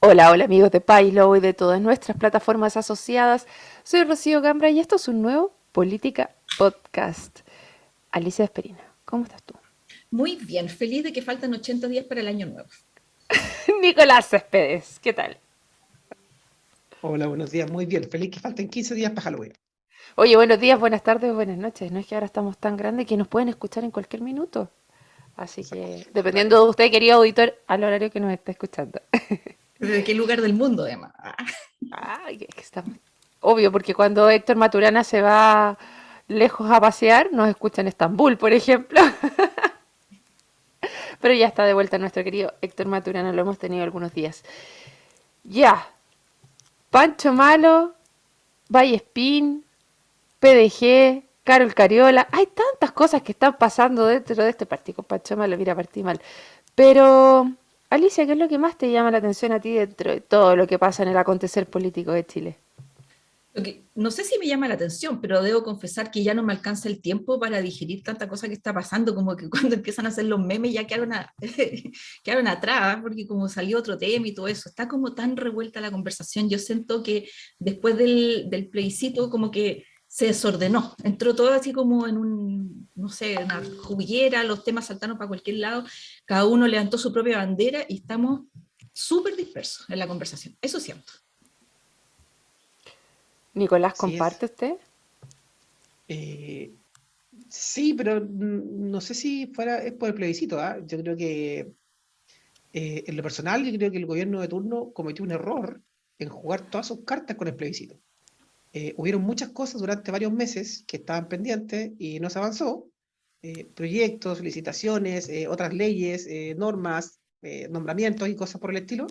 Hola, hola amigos de Pailo y de todas nuestras plataformas asociadas. Soy Rocío Gambra y esto es un nuevo Política Podcast. Alicia Esperina, ¿cómo estás tú? Muy bien, feliz de que faltan 80 días para el año nuevo. Nicolás Céspedes, ¿qué tal? Hola, buenos días. Muy bien. Feliz que falten 15 días para Halloween. Oye, buenos días, buenas tardes, buenas noches. No es que ahora estamos tan grandes que nos pueden escuchar en cualquier minuto. Así que, Exacto. dependiendo de usted, querido auditor, al horario que nos está escuchando. ¿Desde qué lugar del mundo, además? Ay, que estamos. Obvio, porque cuando Héctor Maturana se va lejos a pasear, nos escucha en Estambul, por ejemplo. Pero ya está de vuelta nuestro querido Héctor Maturana, lo hemos tenido algunos días. Ya, Pancho Malo, Vallespín, PDG, Carol Cariola. Hay tantas cosas que están pasando dentro de este partido. Pancho Malo, mira, partí mal. Pero, Alicia, ¿qué es lo que más te llama la atención a ti dentro de todo lo que pasa en el acontecer político de Chile? No sé si me llama la atención, pero debo confesar que ya no me alcanza el tiempo para digerir tanta cosa que está pasando, como que cuando empiezan a hacer los memes ya quedaron atrás, porque como salió otro tema y todo eso, está como tan revuelta la conversación. Yo siento que después del plebiscito como que se desordenó, entró todo así como en un, no sé, una juguera, los temas saltaron para cualquier lado, cada uno levantó su propia bandera y estamos súper dispersos en la conversación, eso siento. Nicolás, Así es. ¿comparte usted? Eh, sí, pero no sé si fuera es por el plebiscito, ¿ah? Yo creo que en lo personal, yo creo que el gobierno de turno cometió un error en jugar todas sus cartas con el plebiscito. Hubieron muchas cosas durante varios meses que estaban pendientes y no se avanzó. Proyectos, licitaciones, otras leyes, normas, nombramientos y cosas por el estilo,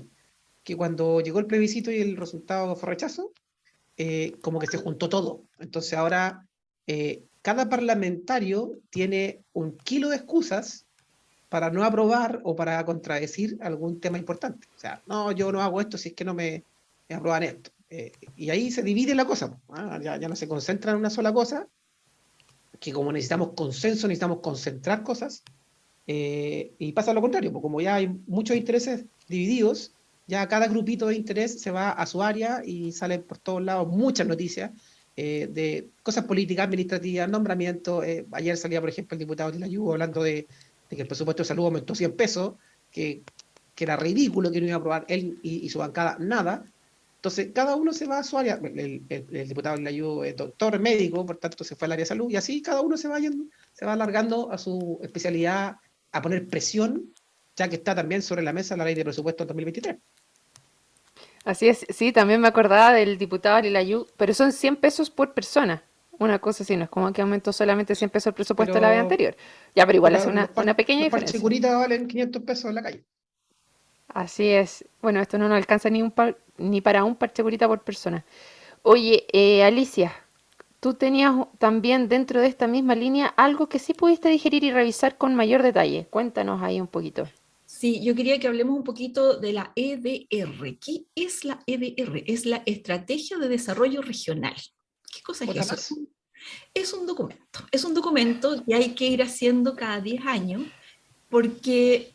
que cuando llegó el plebiscito y el resultado fue rechazo, como que se juntó todo. Entonces ahora cada parlamentario tiene un kilo de excusas para no aprobar o para contradecir algún tema importante. O sea, no, yo no hago esto si es que me aprueban esto. Y ahí se divide la cosa. Ya no se concentra en una sola cosa, que como necesitamos consenso, necesitamos concentrar cosas, y pasa lo contrario, porque como ya hay muchos intereses divididos, ya cada grupito de interés se va a su área y salen por todos lados muchas noticias de cosas políticas, administrativas, nombramientos. Ayer salía, por ejemplo, el diputado de la Yugo hablando de que el presupuesto de salud aumentó 100 pesos, que, que era ridículo que no iba a aprobar él y su bancada nada. Entonces, cada uno se va a su área. El diputado de la Yugo es doctor médico, por tanto, se fue al área de salud, y así cada uno se va alargando a su especialidad, a poner presión, ya que está también sobre la mesa la ley de presupuesto 2023. Así es, sí, también me acordaba del diputado Lilayú, pero son 100 pesos por persona. Una cosa así, no es como que aumentó solamente 100 pesos el presupuesto de la vez Pero, anterior. Ya, pero igual hace pero una pequeña los parches diferencia. curitas valen 500 pesos en la calle. Así es. Bueno, esto no nos alcanza ni para un parche curita por persona. Oye, Alicia, tú tenías también dentro de esta misma línea algo que sí pudiste digerir y revisar con mayor detalle. Cuéntanos ahí un poquito. Sí, yo quería que hablemos un poquito de la EDR. ¿Qué es la EDR? Es la Estrategia de Desarrollo Regional. ¿Qué cosa es Otra eso? más. Es un documento que hay que ir haciendo cada 10 años porque,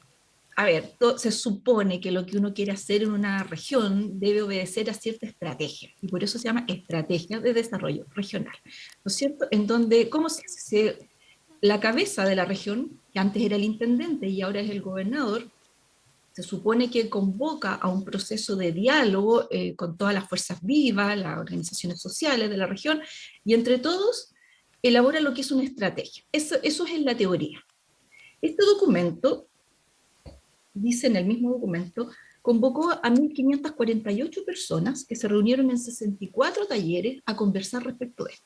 a ver, se supone que lo que uno quiere hacer en una región debe obedecer a cierta estrategia y por eso se llama Estrategia de Desarrollo Regional, ¿no es cierto? En donde, ¿cómo se hace? La cabeza de la región, que antes era el intendente y ahora es el gobernador, se supone que convoca a un proceso de diálogo con todas las fuerzas vivas, las organizaciones sociales de la región, y entre todos elabora lo que es una estrategia. Eso es en la teoría. Este documento, dice en el mismo documento, convocó a 1.548 personas que se reunieron en 64 talleres a conversar respecto de esto.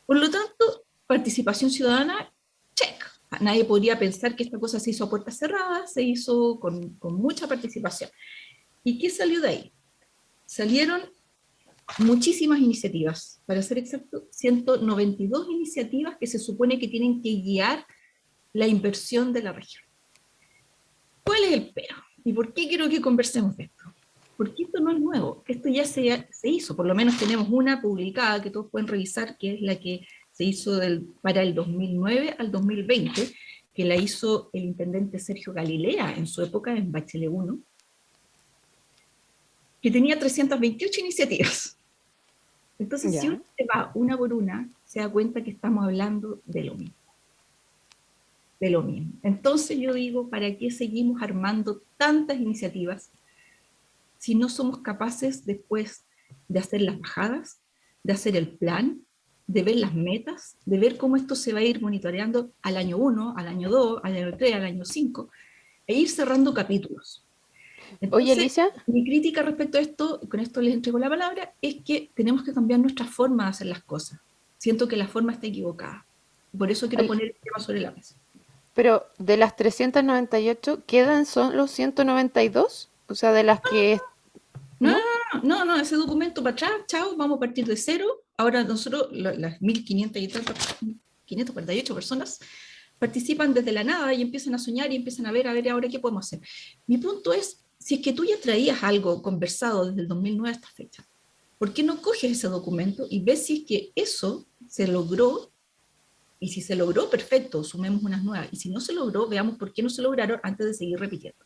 Por lo tanto, participación ciudadana, check. Nadie podría pensar que esta cosa se hizo a puertas cerradas, se hizo con mucha participación. ¿Y qué salió de ahí? Salieron muchísimas iniciativas, para ser exacto, 192 iniciativas que se supone que tienen que guiar la inversión de la región. ¿Cuál es el pero? ¿Y por qué quiero que conversemos de esto? Porque esto no es nuevo, esto ya se hizo, por lo menos tenemos una publicada que todos pueden revisar, que es la que se hizo para el 2009 al 2020, que la hizo el intendente Sergio Galilea en su época en Bachelet 1, que tenía 328 iniciativas. Entonces, si Ya. uno se va una por una, se da cuenta que estamos hablando de lo mismo. De lo mismo. Entonces yo digo, ¿para qué seguimos armando tantas iniciativas si no somos capaces después de hacer las bajadas, de hacer el plan, de ver las metas, de ver cómo esto se va a ir monitoreando al año 1, al año 2, al año 3, al año 5, e ir cerrando capítulos? Oye, Entonces, Alicia, mi crítica respecto a esto, y con esto les entrego la palabra, es que tenemos que cambiar nuestra forma de hacer las cosas. Siento que la forma está equivocada. Por eso quiero poner el tema sobre la mesa. pero de las 398 ¿quedan son los 192? O sea, de las que... No, ¿No? no, no, ese documento para atrás, chao, vamos a partir de cero. Ahora nosotros, las 1500 y tantas, 548 personas, participan desde la nada y empiezan a soñar y empiezan a ver ahora qué podemos hacer. Mi punto es, si es que tú ya traías algo conversado desde el 2009 a esta fecha, ¿por qué no coges ese documento y ves si es que eso se logró? Y si se logró, perfecto, sumemos unas nuevas. Y si no se logró, veamos por qué no se lograron antes de seguir repitiendo.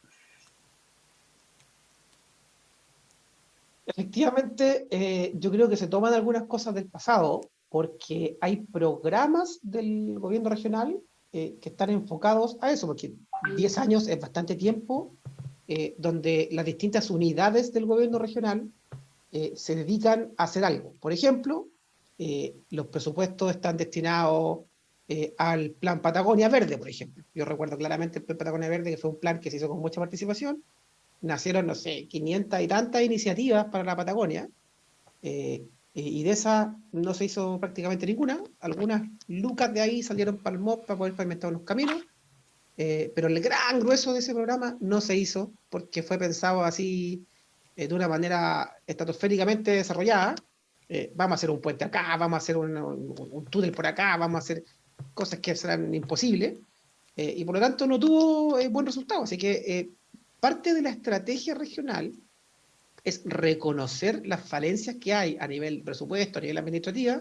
Efectivamente, yo creo que se toman algunas cosas del pasado porque hay programas del gobierno regional que están enfocados a eso, porque 10 años es bastante tiempo donde las distintas unidades del gobierno regional se dedican a hacer algo. Por ejemplo, los presupuestos están destinados al Plan Patagonia Verde, por ejemplo. Yo recuerdo claramente el Plan Patagonia Verde, que fue un plan que se hizo con mucha participación. Nacieron, no sé, 500 y tantas iniciativas para la Patagonia, y de esas no se hizo prácticamente ninguna. Algunas lucas de ahí salieron para el MOP para poder pavimentar los caminos, pero el gran grueso de ese programa no se hizo porque fue pensado así de una manera estratosféricamente desarrollada. Vamos a hacer un puente acá, vamos a hacer un túnel por acá, vamos a hacer cosas que serán imposibles, y por lo tanto no tuvo buen resultado. Así que parte de la estrategia regional es reconocer las falencias que hay a nivel presupuesto, a nivel administrativa,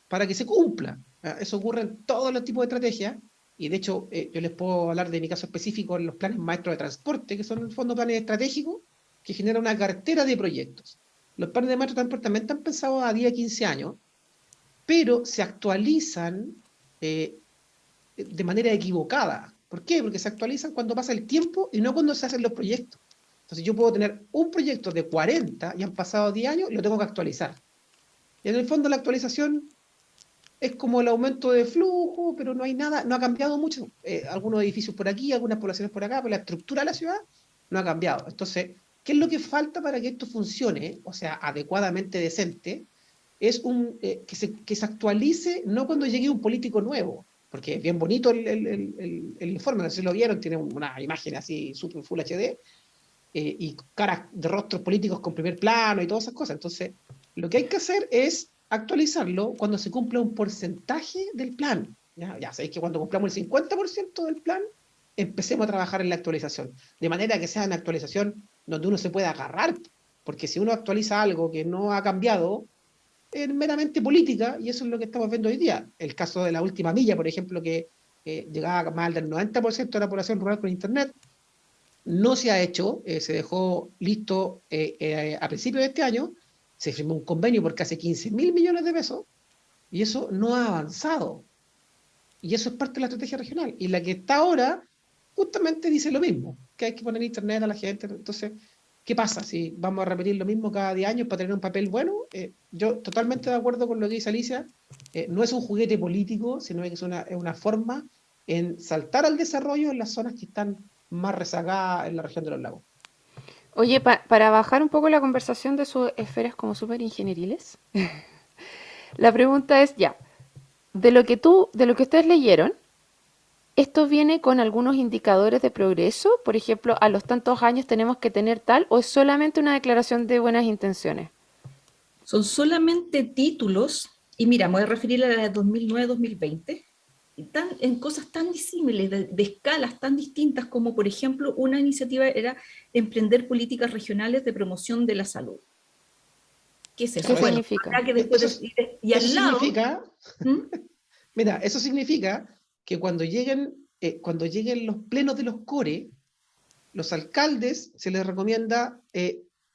para que se cumpla. Eso ocurre en todos los tipos de estrategias, y de hecho yo les puedo hablar de mi caso específico en los planes maestros de transporte, que son en el fondo planes estratégicos que generan una cartera de proyectos. Los planes de maestros de transporte también están pensados a 10, 15 años, pero se actualizan de manera equivocada. ¿Por qué? Porque se actualizan cuando pasa el tiempo y no cuando se hacen los proyectos. Entonces yo puedo tener un proyecto de 40 y han pasado 10 años y lo tengo que actualizar. Y en el fondo la actualización es como el aumento de flujo, pero no hay nada, no ha cambiado mucho. Algunos edificios por aquí, algunas poblaciones por acá, pero la estructura de la ciudad no ha cambiado. Entonces, ¿qué es lo que falta para que esto funcione, o sea, adecuadamente decente? Es que se actualice no cuando llegue un político nuevo, porque es bien bonito el informe, no sé si lo vieron, tiene una imagen así super full HD, y caras de rostros políticos con primer plano y todas esas cosas. Entonces, lo que hay que hacer es actualizarlo cuando se cumpla un porcentaje del plan. Ya sabéis que cuando cumplamos el 50% del plan, empecemos a trabajar en la actualización, de manera que sea una actualización donde uno se pueda agarrar, porque si uno actualiza algo que no ha cambiado, es meramente política, y eso es lo que estamos viendo hoy día. El caso de la última milla, por ejemplo, que llegaba más del 90% de la población rural con Internet, no se ha hecho, se dejó listo a principios de este año, se firmó un convenio por casi 15.000 millones de pesos, y eso no ha avanzado. Y eso es parte de la estrategia regional. Y la que está ahora justamente dice lo mismo, que hay que poner internet a la gente. Entonces, ¿qué pasa si vamos a repetir lo mismo cada 10 años para tener un papel bueno? Yo totalmente de acuerdo con lo que dice Alicia. No es un juguete político, sino que es una forma en saltar al desarrollo en las zonas que están más rezagadas en la región de los lagos. Oye, para bajar un poco la conversación de sus esferas como súper ingenieriles, la pregunta es ya, de lo que ustedes leyeron, ¿esto viene con algunos indicadores de progreso? Por ejemplo, a los tantos años tenemos que tener tal, o es solamente una declaración de buenas intenciones. Son solamente títulos, y mira, me voy a referir a la de 2009-2020, en cosas tan disímiles, de escalas tan distintas como, por ejemplo, una iniciativa era emprender políticas regionales de promoción de la salud. ¿Qué es ¿Qué eso? Bueno, significa? habrá que después y Eso al lado, significa, ¿Mm? mira, eso significa que cuando lleguen los plenos de los core, los alcaldes se les recomienda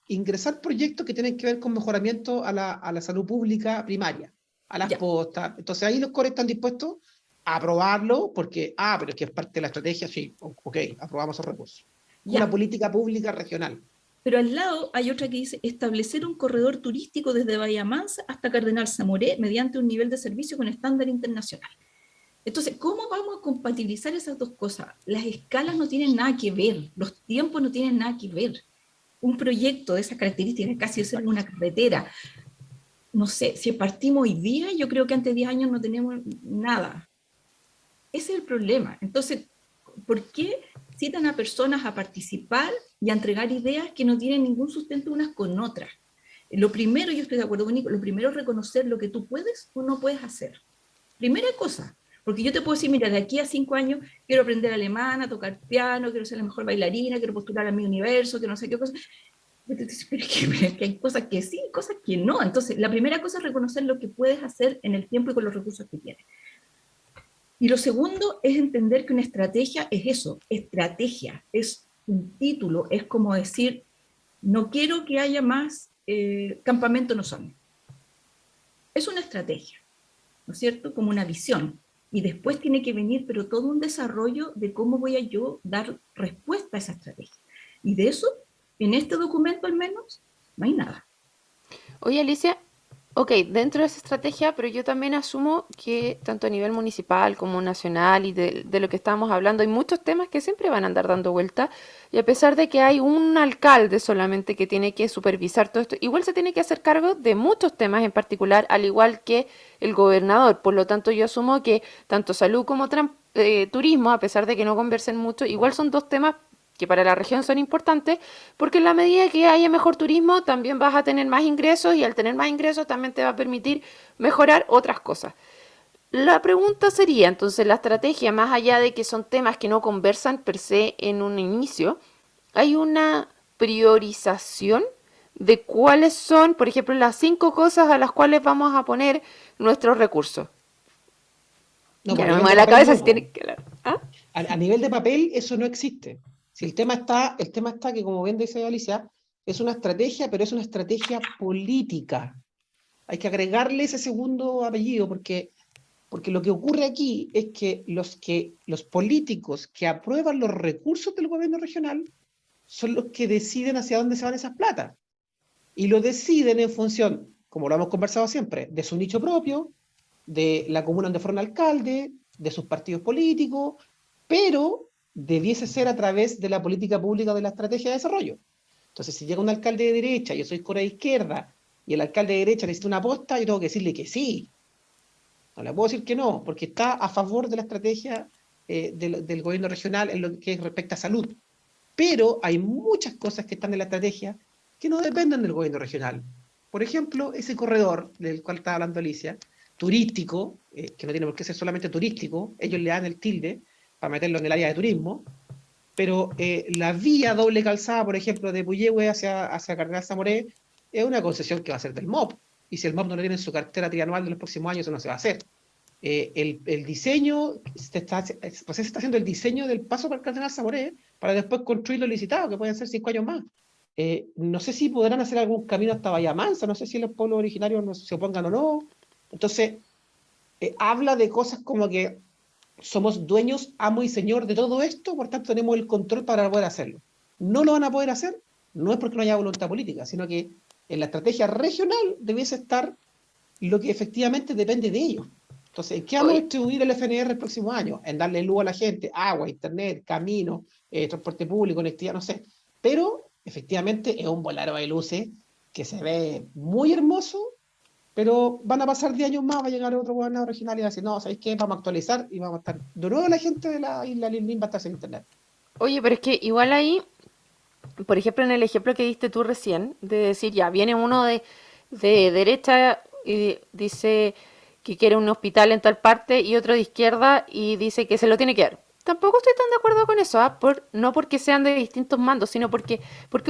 ingresar proyectos que tienen que ver con mejoramiento a la salud pública primaria, a las Ya, postas. Entonces ahí los cores están dispuestos a aprobarlo porque, pero es que es parte de la estrategia, sí, ok, aprobamos esos recursos. Una ya. política pública regional. Pero al lado hay otra que dice establecer un corredor turístico desde Bahía Mansa hasta Cardenal Zamoré mediante un nivel de servicio con estándar internacional. Entonces, ¿cómo vamos a compatibilizar esas dos cosas? Las escalas no tienen nada que ver, los tiempos no tienen nada que ver. Un proyecto de esas características, casi de ser una carretera, no sé, si partimos hoy día, yo creo que antes de 10 años no tenemos nada. Ese es el problema. Entonces, ¿por qué citan a personas a participar y a entregar ideas que no tienen ningún sustento unas con otras? Lo primero, yo estoy de acuerdo con Nico, lo primero es reconocer lo que tú puedes o no puedes hacer. Primera cosa, porque yo te puedo decir, mira, de aquí a 5 años quiero aprender alemán, a tocar piano, quiero ser la mejor bailarina, quiero postular a mi universo, que no sé qué cosa. Pero es que hay cosas que sí, cosas que no. Entonces, la primera cosa es reconocer lo que puedes hacer en el tiempo y con los recursos que tienes. Y lo segundo es entender que una estrategia es eso, estrategia, es un título, es como decir, no quiero que haya más campamento no son. Es una estrategia, ¿no es cierto? Como una visión. Y después tiene que venir, pero todo un desarrollo de cómo voy a yo dar respuesta a esa estrategia. Y de eso, en este documento al menos, no hay nada. Oye, Alicia, ok, dentro de esa estrategia, pero yo también asumo que tanto a nivel municipal como nacional y de lo que estamos hablando, hay muchos temas que siempre van a andar dando vuelta y a pesar de que hay un alcalde solamente que tiene que supervisar todo esto, igual se tiene que hacer cargo de muchos temas en particular, al igual que el gobernador. Por lo tanto, yo asumo que tanto salud como turismo, a pesar de que no conversen mucho, igual son dos temas que para la región son importantes, porque en la medida que haya mejor turismo, también vas a tener más ingresos y al tener más ingresos también te va a permitir mejorar otras cosas. La pregunta sería, entonces, la estrategia, más allá de que son temas que no conversan per se en un inicio, ¿hay una priorización de cuáles son, por ejemplo, las 5 cosas a las cuales vamos a poner nuestros recursos? No, Ya pues a no me nivel de mueve la papel cabeza no, si po. tiene que... ¿Ah? A nivel de papel eso no existe. Si el tema está que, como bien dice Alicia, es una estrategia, pero es una estrategia política. Hay que agregarle ese segundo apellido porque lo que ocurre aquí es que los políticos que aprueban los recursos del gobierno regional son los que deciden hacia dónde se van esas platas. Y lo deciden en función, como lo hemos conversado siempre, de su nicho propio, de la comuna donde fueron alcalde, de sus partidos políticos, pero debiese ser a través de la política pública de la estrategia de desarrollo. Entonces, si llega un alcalde de derecha, yo soy cora de izquierda, y el alcalde de derecha necesita una posta, yo tengo que decirle que sí. No le puedo decir que no, porque está a favor de la estrategia del gobierno regional en lo que respecta a salud. Pero hay muchas cosas que están en la estrategia que no dependen del gobierno regional. Por ejemplo, ese corredor del cual estaba hablando Alicia, turístico, que no tiene por qué ser solamente turístico, ellos le dan el tilde para meterlo en el área de turismo, pero la vía doble calzada, por ejemplo, de Puyehue hacia Cardenal Zamoré, es una concesión que va a ser del MOP, y si el MOP no lo tiene en su cartera trianual de los próximos años, eso no se va a hacer. El diseño, pues se está haciendo el diseño del paso para el Cardenal Zamoré para después construirlo licitado, que pueden ser 5 años más. No sé si podrán hacer algún camino hasta Bahía Mansa, no sé si los pueblos originarios no se opongan o no. Entonces, habla de cosas como que somos dueños, amo y señor de todo esto, por tanto tenemos el control para poder hacerlo. No lo van a poder hacer, no es porque no haya voluntad política, sino que en la estrategia regional debiese estar lo que efectivamente depende de ellos. Entonces, ¿en qué vamos a Oye, distribuir el FNR el próximo año? En darle luz a la gente, agua, internet, camino, transporte público, conectividad, no sé. Pero efectivamente es un volaro de luces que se ve muy hermoso, pero van a pasar 10 años más, va a llegar otro gobernador regional y va a decir, no, ¿sabéis qué? Vamos a actualizar y vamos a estar, de nuevo la gente de la isla Lindín va a estar sin internet. oye, pero es que igual ahí, por ejemplo, en el ejemplo que diste tú recién, de decir, ya, viene uno de derecha y dice que quiere un hospital en tal parte y otro de izquierda y dice que se lo tiene que dar. Tampoco estoy tan de acuerdo con eso, ¿ah? No porque sean de distintos mandos, sino porque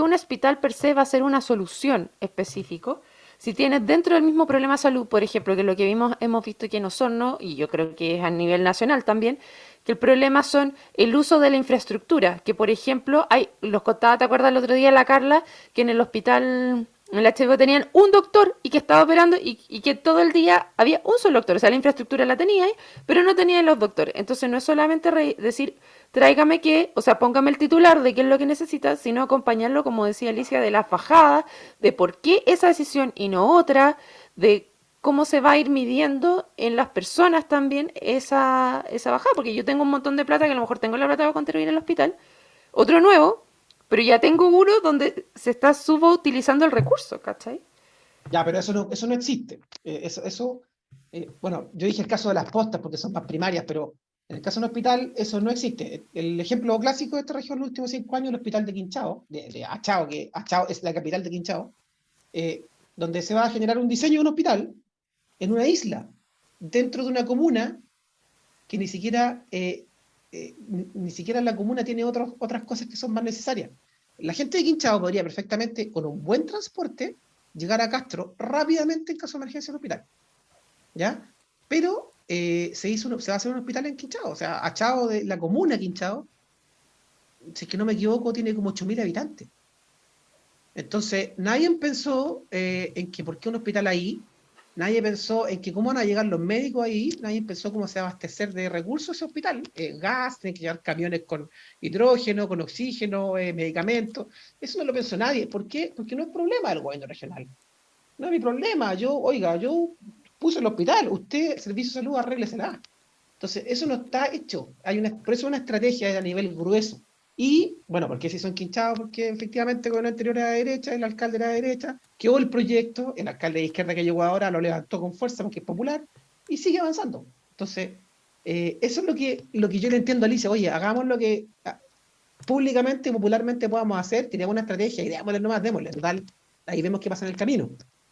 un hospital per se va a ser una solución específica. Si tienes dentro del mismo problema de salud, por ejemplo, que lo que hemos visto aquí en Osorno, y yo creo que es a nivel nacional también, que el problema son el uso de la infraestructura, que por ejemplo, los contaba, ¿te acuerdas el otro día la Carla, que en el hospital, en el HVO tenían un doctor y que estaba operando y que todo el día había un solo doctor, o sea, la infraestructura la tenía ahí, pero no tenían los doctores. Entonces no es solamente decir, tráigame o sea, póngame el titular de qué es lo que necesita, sino acompañarlo, como decía Alicia, de la fajada, de por qué esa decisión y no otra, de cómo se va a ir midiendo en las personas también esa bajada, porque yo tengo un montón de plata, que a lo mejor tengo la plata para contribuir al hospital, otro nuevo, pero ya tengo uno donde se está subutilizando el recurso, ¿cachai? Ya, pero eso no existe. Bueno, yo dije el caso de las postas porque son más primarias, pero en el caso de un hospital eso no existe. El ejemplo clásico de esta región en los últimos 5 años, el hospital de Quinchao, de Achao, que Achao es la capital de Quinchao, donde se va a generar un diseño de un hospital en una isla, dentro de una comuna que ni siquiera la comuna tiene otras cosas que son más necesarias. La gente de Quinchao podría perfectamente, con un buen transporte, llegar a Castro rápidamente en caso de emergencia en el hospital, ¿ya? Pero se va a hacer un hospital en Quinchao, o sea, Achao, de la comuna Quinchao, si es que no me equivoco, tiene como 8.000 habitantes. Entonces, nadie pensó en que por qué un hospital ahí, nadie pensó en que cómo van a llegar los médicos ahí, nadie pensó cómo se va a abastecer de recursos ese hospital, gas, tienen que llegar camiones con hidrógeno, con oxígeno, medicamentos. Eso no lo pensó nadie. ¿Por qué? Porque no es problema del gobierno regional. No es mi problema. Yo puse el hospital, usted, Servicio de Salud, arréglesela. Entonces, eso no está hecho. Por eso una estrategia a nivel grueso. Y, bueno, ¿por qué se hizo en Quinchao? Porque efectivamente con el anterior era de derecha, el alcalde era de derecha, quedó el proyecto, el alcalde de izquierda que llegó ahora lo levantó con fuerza porque es popular, y sigue avanzando. Entonces, eso es lo que yo le entiendo a Alicia. Oye, hagamos lo que públicamente, popularmente podamos hacer, tiremos una estrategia y démosle, total, ahí vemos qué pasa en el camino.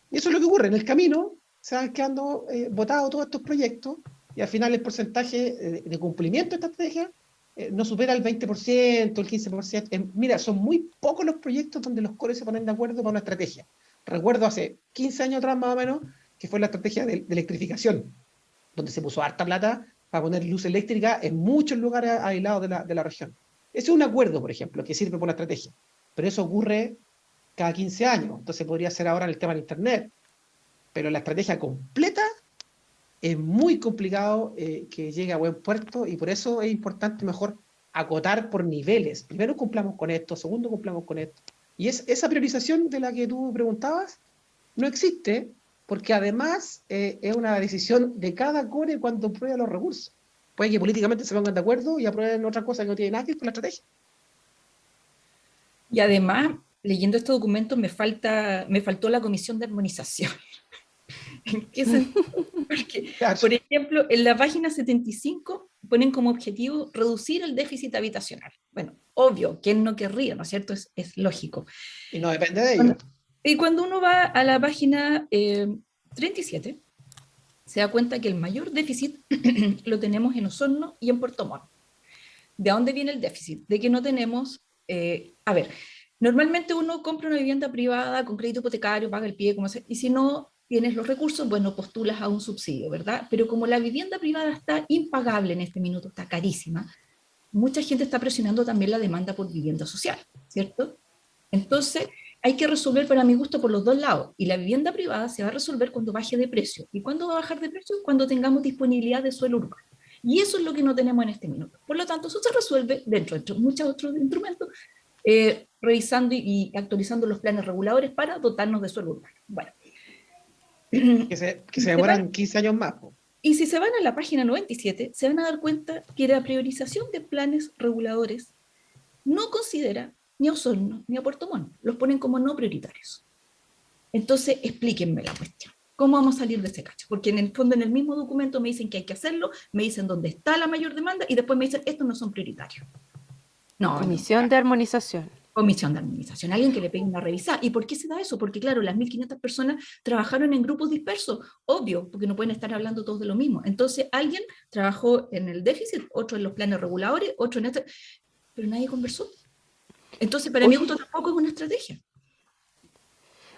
Y eso es lo que ocurre, en el camino se van quedando votados todos estos proyectos y al final el porcentaje de cumplimiento de esta estrategia no supera el 20%, el 15%. Mira, son muy pocos los proyectos donde los cores se ponen de acuerdo para una estrategia. Recuerdo hace 15 años atrás más o menos, que fue la estrategia de electrificación, donde se puso harta plata para poner luz eléctrica en muchos lugares aislados de la región. Ese es un acuerdo, por ejemplo, que sirve por una estrategia, pero eso ocurre cada 15 años, entonces podría ser ahora en el tema del Internet, pero la estrategia completa es muy complicado que llegue a buen puerto y por eso es importante mejor acotar por niveles. Primero cumplamos con esto, segundo cumplamos con esto. Y esa priorización de la que tú preguntabas no existe porque además es una decisión de cada core cuando prueba los recursos. Puede que políticamente se pongan de acuerdo y aprueben otra cosa que no tiene nada que ver con la estrategia. Y además, leyendo este documento, me faltó la comisión de armonización. ¿En qué sentido? Porque, Claro. por ejemplo, en la página 75 ponen como objetivo reducir el déficit habitacional. Bueno, obvio, ¿quién no querría, no es cierto? Es lógico. Y no depende de ellos. Y cuando uno va a la página 37, se da cuenta que el mayor déficit lo tenemos en Osorno y en Puerto Montt. ¿De dónde viene el déficit? De que no tenemos, a ver, normalmente uno compra una vivienda privada con crédito hipotecario, paga el pie, como sea, y si no tienes los recursos, bueno, postulas a un subsidio, ¿verdad? Pero como la vivienda privada está impagable en este minuto, está carísima, mucha gente está presionando también la demanda por vivienda social, ¿cierto? Entonces, hay que resolver, para mi gusto, por los dos lados. Y la vivienda privada se va a resolver cuando baje de precio. ¿Y cuándo va a bajar de precio? Cuando tengamos disponibilidad de suelo urbano. Y eso es lo que no tenemos en este minuto. Por lo tanto, eso se resuelve dentro de muchos otros instrumentos, revisando y actualizando los planes reguladores para dotarnos de suelo urbano. Bueno. Que se demoran 15 años más. Y si se van a la página 97, se van a dar cuenta que la priorización de planes reguladores no considera ni a Osorno ni a Puerto Montt. Los ponen como no prioritarios. Entonces, explíquenme la cuestión. ¿Cómo vamos a salir de ese cacho? Porque en el fondo, en el mismo documento me dicen que hay que hacerlo, me dicen dónde está la mayor demanda y después me dicen, estos no son prioritarios. No, Comisión de armonización. Comisión de armonización, alguien que le pegue una revisada. ¿Y por qué se da eso? Porque claro, las 1.500 personas trabajaron en grupos dispersos, obvio, porque no pueden estar hablando todos de lo mismo. Entonces, alguien trabajó en el déficit, otro en los planes reguladores, otro en este, pero nadie conversó. Entonces, para mí, esto tampoco es una estrategia.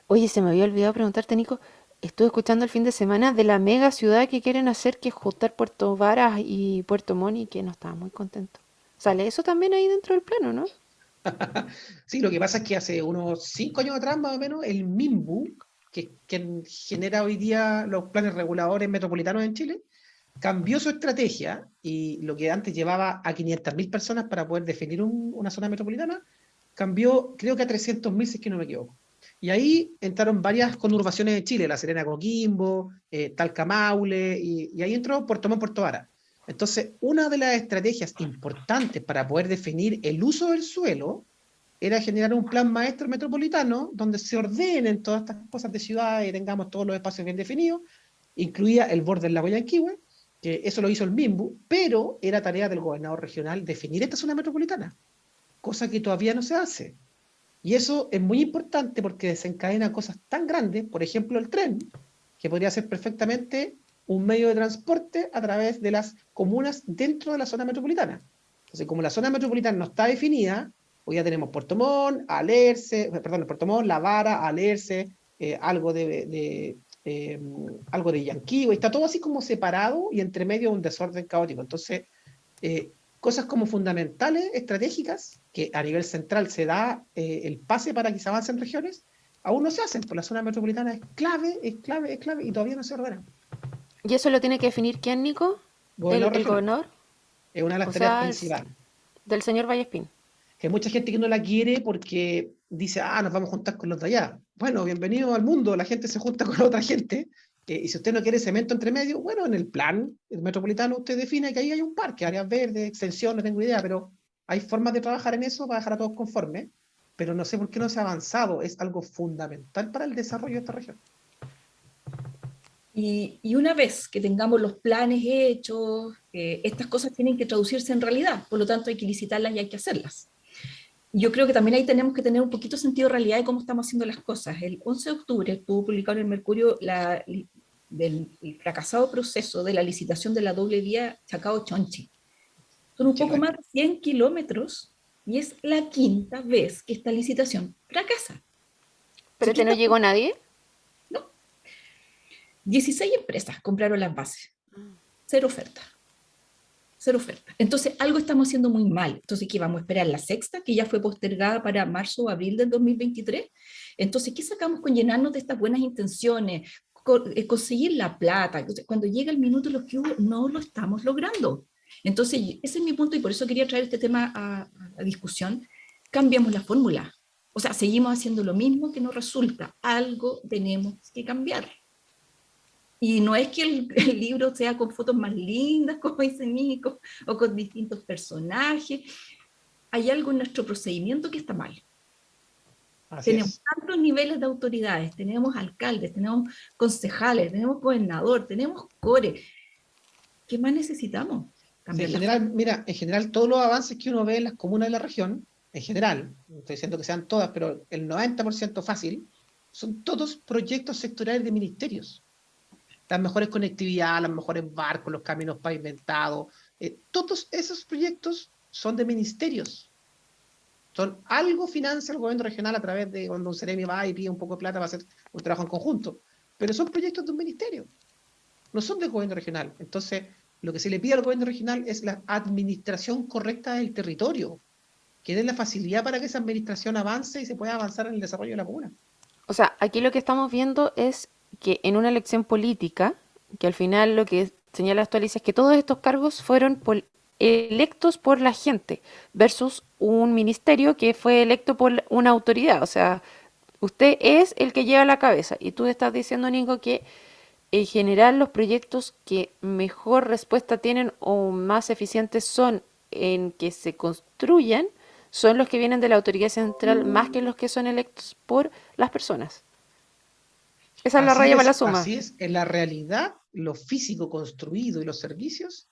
Oye, se me había olvidado preguntarte, Nico, estuve escuchando el fin de semana de la mega ciudad que quieren hacer, que es juntar Puerto Varas y Puerto Montt, y que no estaba muy contento. Sale eso también ahí dentro del plano, ¿no? Sí, lo que pasa es que hace unos 5 años atrás, más o menos, el MIMBU, que genera hoy día los planes reguladores metropolitanos en Chile, cambió su estrategia y lo que antes llevaba a 500.000 personas para poder definir una zona metropolitana, cambió creo que a 300.000, si es que no me equivoco. Y ahí entraron varias conurbaciones de Chile, La Serena, Coquimbo, Talca, Maule, y ahí entró Puerto Montt, Puerto Vara. Entonces, una de las estrategias importantes para poder definir el uso del suelo era generar un plan maestro metropolitano donde se ordenen todas estas cosas de ciudad y tengamos todos los espacios bien definidos, incluía el borde del lago Yanquihue, que eso lo hizo el MIMBU, pero era tarea del gobernador regional definir esta zona metropolitana, cosa que todavía no se hace. Y eso es muy importante porque desencadena cosas tan grandes, por ejemplo el tren, que podría ser perfectamente un medio de transporte a través de las comunas dentro de la zona metropolitana. Entonces, como la zona metropolitana no está definida, hoy ya tenemos Puerto Montt, Puerto Montt, La Vara, Alerce, algo de Yanquihue, está todo así como separado y entre medio un desorden caótico. Entonces, eh, cosas como fundamentales, estratégicas, que a nivel central se da el pase para que se avancen regiones, aún no se hacen, pues la zona metropolitana es clave, es clave, es clave, y todavía no se ordena. ¿Y eso lo tiene que definir quién, Nico? Gobernador El regional gobernador? es una de las O tareas sea, principales. del señor Vallespín. Que hay mucha gente que no la quiere porque dice, nos vamos a juntar con los de allá. Bueno, bienvenido al mundo, la gente se junta con otra gente, y si usted no quiere cemento entre medio, bueno, en el plan metropolitano usted define que ahí hay un parque, áreas verdes, extensión, no tengo idea, pero hay formas de trabajar en eso para dejar a todos conformes, pero no sé por qué no se ha avanzado, es algo fundamental para el desarrollo de esta región. Y una vez que tengamos los planes hechos, estas cosas tienen que traducirse en realidad, por lo tanto hay que licitarlas y hay que hacerlas. Yo creo que también ahí tenemos que tener un poquito sentido de realidad de cómo estamos haciendo las cosas. El 11 de octubre estuvo publicado en el Mercurio del fracasado proceso de la licitación de la doble vía Chacao-Chonchi. Son un poco más de 100 kilómetros y es la quinta vez que esta licitación fracasa. ¿Pero no llegó nadie? No. 16 empresas compraron las bases. Cero oferta. Cero oferta. Entonces, algo estamos haciendo muy mal. Entonces, ¿qué vamos a esperar? La sexta, que ya fue postergada para marzo o abril del 2023. Entonces, ¿qué sacamos con llenarnos de estas buenas intenciones? Conseguir la plata. Entonces, cuando llega el minuto de los que hubo, no lo estamos logrando. Entonces, ese es mi punto y por eso quería traer este tema a discusión. Cambiamos la fórmula. O sea, seguimos haciendo lo mismo que no resulta. Algo tenemos que cambiar. Y no es que el libro sea con fotos más lindas, como dice Nico, o con distintos personajes. Hay algo en nuestro procedimiento que está mal. Tenemos tantos niveles de autoridades, tenemos alcaldes, tenemos concejales, tenemos gobernador, tenemos core. ¿Qué más necesitamos? Sí, en general, todos los avances que uno ve en las comunas de la región, en general, no estoy diciendo que sean todas, pero el 90% fácil, son todos proyectos sectoriales de ministerios. Las mejores conectividad, los mejores barcos, los caminos pavimentados, todos esos proyectos son de ministerios. Algo financia el gobierno regional a través de cuando un Ceremi va y pide un poco de plata para hacer un trabajo en conjunto, pero son proyectos de un ministerio, no son del gobierno regional. Entonces, lo que se le pide al gobierno regional es la administración correcta del territorio, que dé la facilidad para que esa administración avance y se pueda avanzar en el desarrollo de la comuna. O sea, aquí lo que estamos viendo es que en una elección política, que al final lo que señala esto Alicia es que todos estos cargos fueron electos por la gente versus un ministerio que fue electo por una autoridad. O sea, usted es el que lleva la cabeza y tú estás diciendo, Nico, que en general los proyectos que mejor respuesta tienen o más eficientes son en que se construyan son los que vienen de la autoridad central más que los que son electos por las personas. Esa es la raya para la suma. Así es, en la realidad, lo físico construido y los servicios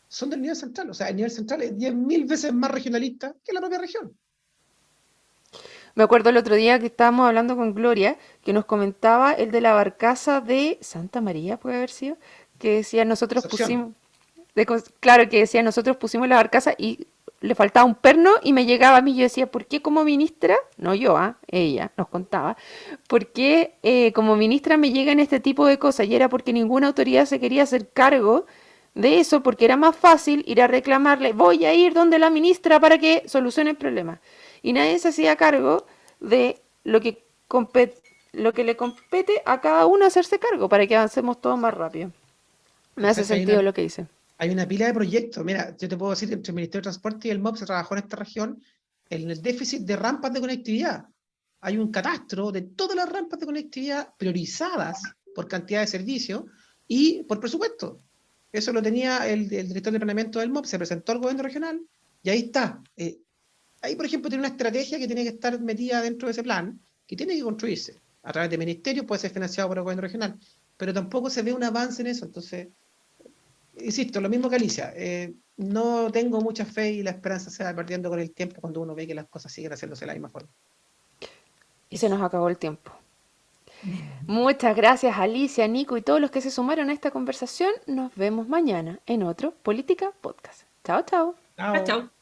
son del nivel central. O sea, el nivel central es 10.000 veces más regionalista que la propia región. Me acuerdo el otro día que estábamos hablando con Gloria, que nos comentaba el de la barcaza de Santa María, puede haber sido, que decía nosotros pusimos, claro, que decía nosotros pusimos la barcaza y le faltaba un perno y me llegaba a mí. Yo decía, ¿por qué como ministra? No yo, ella nos contaba. ¿Por qué como ministra me llegan este tipo de cosas? Y era porque ninguna autoridad se quería hacer cargo de eso, porque era más fácil ir a reclamarle, voy a ir donde la ministra para que solucione el problema. Y nadie se hacía cargo de lo que le compete a cada uno hacerse cargo para que avancemos todos más rápido. Me hace Hay sentido una, lo que dice. hay una pila de proyectos. Mira, yo te puedo decir que entre el Ministerio de Transporte y el MOP se trabajó en esta región en el déficit de rampas de conectividad. Hay un catastro de todas las rampas de conectividad priorizadas por cantidad de servicios y por presupuesto. Eso lo tenía el director de planeamiento del MOP, se presentó al gobierno regional y ahí está. Ahí, por ejemplo, tiene una estrategia que tiene que estar metida dentro de ese plan, que tiene que construirse a través de ministerios, puede ser financiado por el gobierno regional, pero tampoco se ve un avance en eso. Entonces, insisto, lo mismo que Alicia, no tengo mucha fe y la esperanza se va perdiendo con el tiempo cuando uno ve que las cosas siguen haciéndose de la misma forma. Y se nos acabó el tiempo. Muchas gracias Alicia, Nico y todos los que se sumaron a esta conversación. Nos vemos mañana en otro Política Podcast. Chao, chao. Chao. Chao.